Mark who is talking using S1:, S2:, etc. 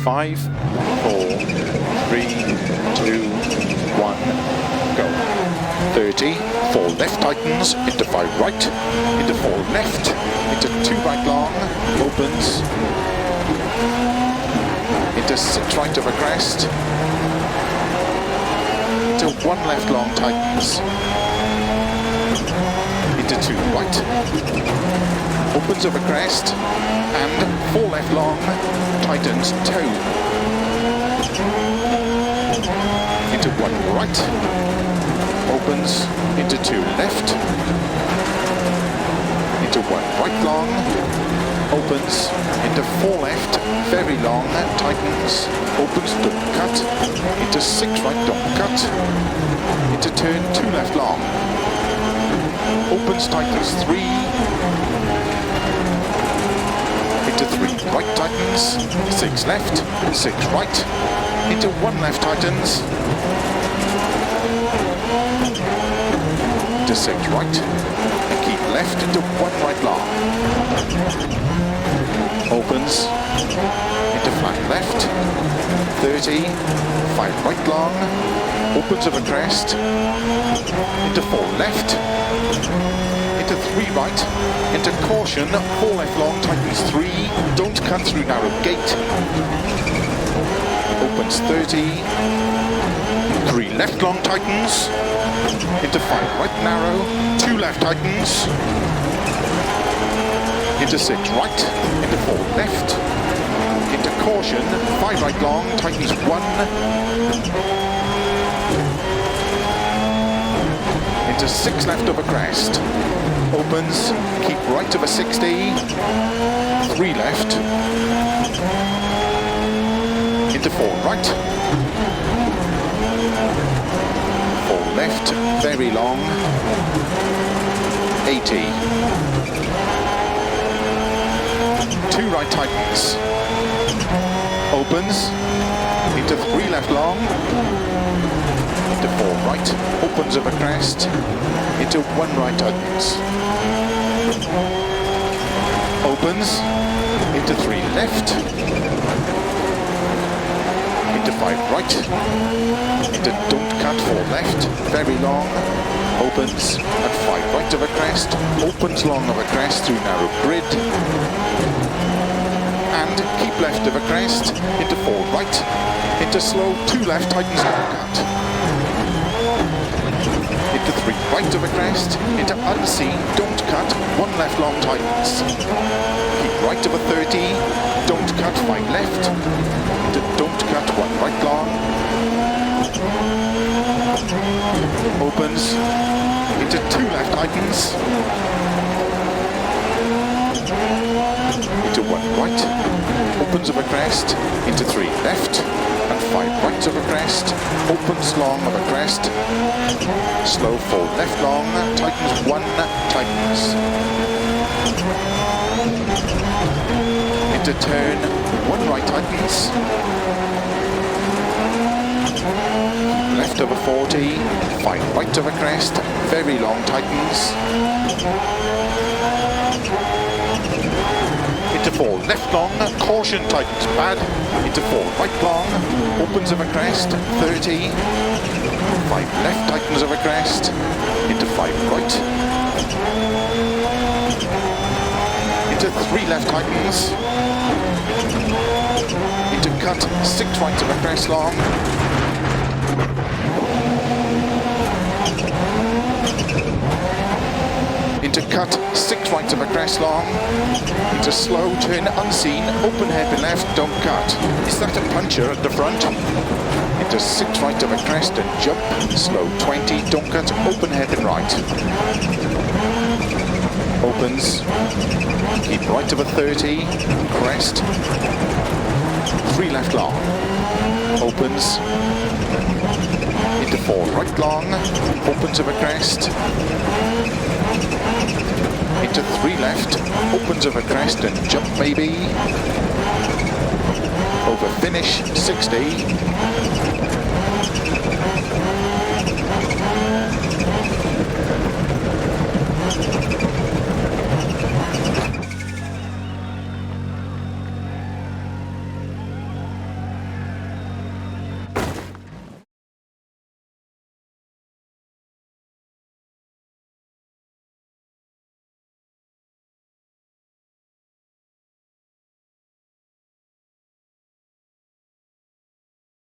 S1: 5, 4, 3, 2, 1, go. 30, 4 left tightens, into 5 right, into 4 left, into 2 right long, opens, into 6 right over crest, into 1 left long tightens, into 2 right, opens over crest, and 4 left long, tightens toe, into 1 right, opens, into 2 left, into 1 right long, opens, into 4 left, very long, tightens, opens, don't cut, into 6 right, don't cut, into turn 2 left long, opens, tightens 3, into 3 right tightens, 6 left, 6 right, into 1 left tightens, into 6 right, and keep left into 1 right long, opens, into flat left, 30, 5 right long, opens over crest, into 4 left, into 3 right, into caution, 4 left long, tightens 3, don't cut through narrow gate, opens 30, 3 left long tightens, into 5 right narrow, 2 left tightens, into 6 right, into 4 left, into caution, 5 right long, tightens 1, into 6 left over crest, opens, keep right over 60, 3 left, into 4 right, 4 left, very long, 80, 2 right tightens, opens, into 3 left long, into 4 right, opens over crest, into 1 right tightens, opens, into 3 left, into 5 right, into don't cut 4 left, very long, opens, and 5 right over crest, opens long over crest through narrow grid, and keep left over crest, into 4 right, into slow, 2 left, tightens long cut, into 3 right over crest, into unseen, don't cut, 1 left long tightens, keep right over 30, don't cut, 5 left, into don't cut, 1 right long, opens, into 2 left tightens, into 1 right, opens over crest, into 3 left, and 5 right over crest, opens long over crest, slow 4 left long, tightens 1, tightens, into turn 1 right tightens, left over 40, 5 right over crest, very long tightens, into 4 left long, caution tightens bad, into 4 right long, opens over crest, 30, 5 left tightens over crest, into 5 right, into 3 left tightens, into cut, 6 right over crest long, into cut, 6 right over crest long, into slow, turn unseen, open hairpin left, don't cut. Is that a puncher at the front? Into 6 right over crest and jump, slow 20, don't cut, open hairpin right. Opens, keep right over 30, crest, 3 left long, opens, into 4 right long, opens over crest, into 3 left, opens over crest and jump maybe, over finish, 60,